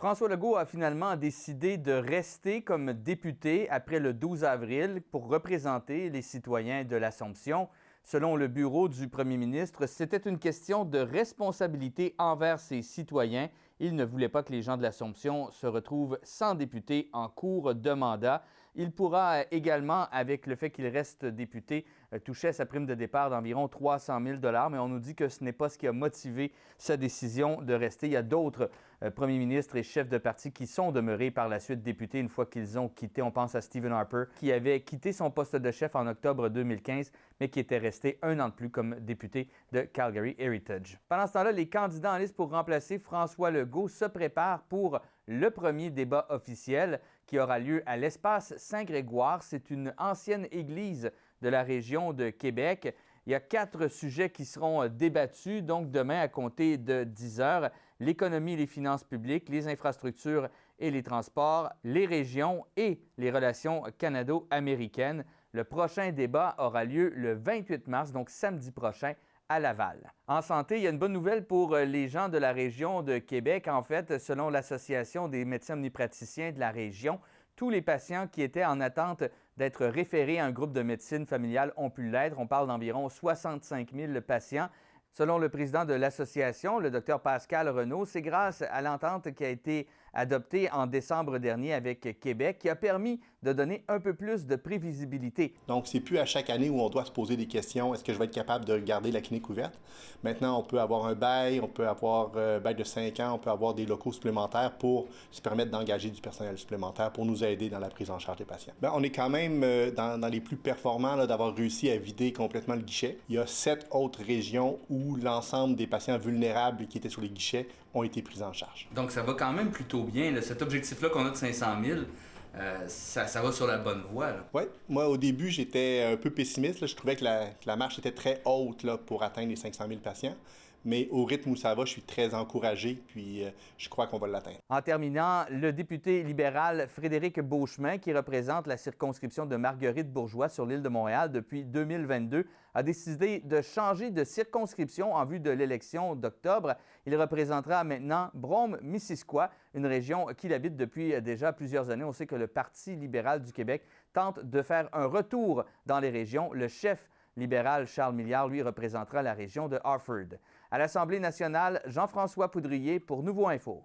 François Legault a finalement décidé de rester comme député après le 12 avril pour représenter les citoyens de l'Assomption. Selon le bureau du premier ministre, c'était une question de responsabilité envers ses citoyens. Il ne voulait pas que les gens de l'Assomption se retrouvent sans député en cours de mandat. Il pourra également, avec le fait qu'il reste député, toucher à sa prime de départ d'environ 300 000 $, mais on nous dit que ce n'est pas ce qui a motivé sa décision de rester. Il y a d'autres premiers ministres et chefs de parti qui sont demeurés par la suite députés une fois qu'ils ont quitté. On pense à Stephen Harper, qui avait quitté son poste de chef en octobre 2015, mais qui était resté un an de plus comme député de Calgary Heritage. Pendant ce temps-là, les candidats en liste pour remplacer François Legault se préparent pour le premier débat officiel qui aura lieu à l'Espace Saint-Grégoire. C'est une ancienne église de la région de Québec. Il y a 4 sujets qui seront débattus, donc demain à compter de 10 heures. L'économie et les finances publiques, les infrastructures et les transports, les régions et les relations canado-américaines. Le prochain débat aura lieu le 28 mars, donc samedi prochain, à Laval. En santé, il y a une bonne nouvelle pour les gens de la région de Québec. En fait, selon l'Association des médecins omnipraticiens de la région, tous les patients qui étaient en attente d'être référés à un groupe de médecine familiale ont pu l'être. On parle d'environ 65 000 patients. Selon le président de l'association, le Dr Pascal Renaud, c'est grâce à l'entente qui a été adoptée en décembre dernier avec Québec qui a permis de donner un peu plus de prévisibilité. Donc, c'est plus à chaque année où on doit se poser des questions. Est-ce que je vais être capable de garder la clinique ouverte? Maintenant, on peut avoir un bail, on peut avoir un bail de 5 ans, on peut avoir des locaux supplémentaires pour se permettre d'engager du personnel supplémentaire pour nous aider dans la prise en charge des patients. Bien, on est quand même dans les plus performants là, d'avoir réussi à vider complètement le guichet. Il y a 7 autres régions où l'ensemble des patients vulnérables qui étaient sur les guichets ont été pris en charge. Donc, ça va quand même plutôt bien. Là. Cet objectif-là qu'on a de 500 000, ça va sur la bonne voie. Oui, moi au début j'étais un peu pessimiste. Là. Je trouvais que la marche était très haute là, pour atteindre les 500 000 patients. Mais au rythme où ça va, je suis très encouragé, puis je crois qu'on va l'atteindre. En terminant, le député libéral Frédéric Beauchemin, qui représente la circonscription de Marguerite-Bourgeoys sur l'île de Montréal depuis 2022, a décidé de changer de circonscription en vue de l'élection d'octobre. Il représentera maintenant Brome-Missisquoi, une région qu'il habite depuis déjà plusieurs années. On sait que le Parti libéral du Québec tente de faire un retour dans les régions. Le chef libéral Charles Milliard, lui, représentera la région de Harford. À l'Assemblée nationale, Jean-François Poudrier pour Nouveau Info.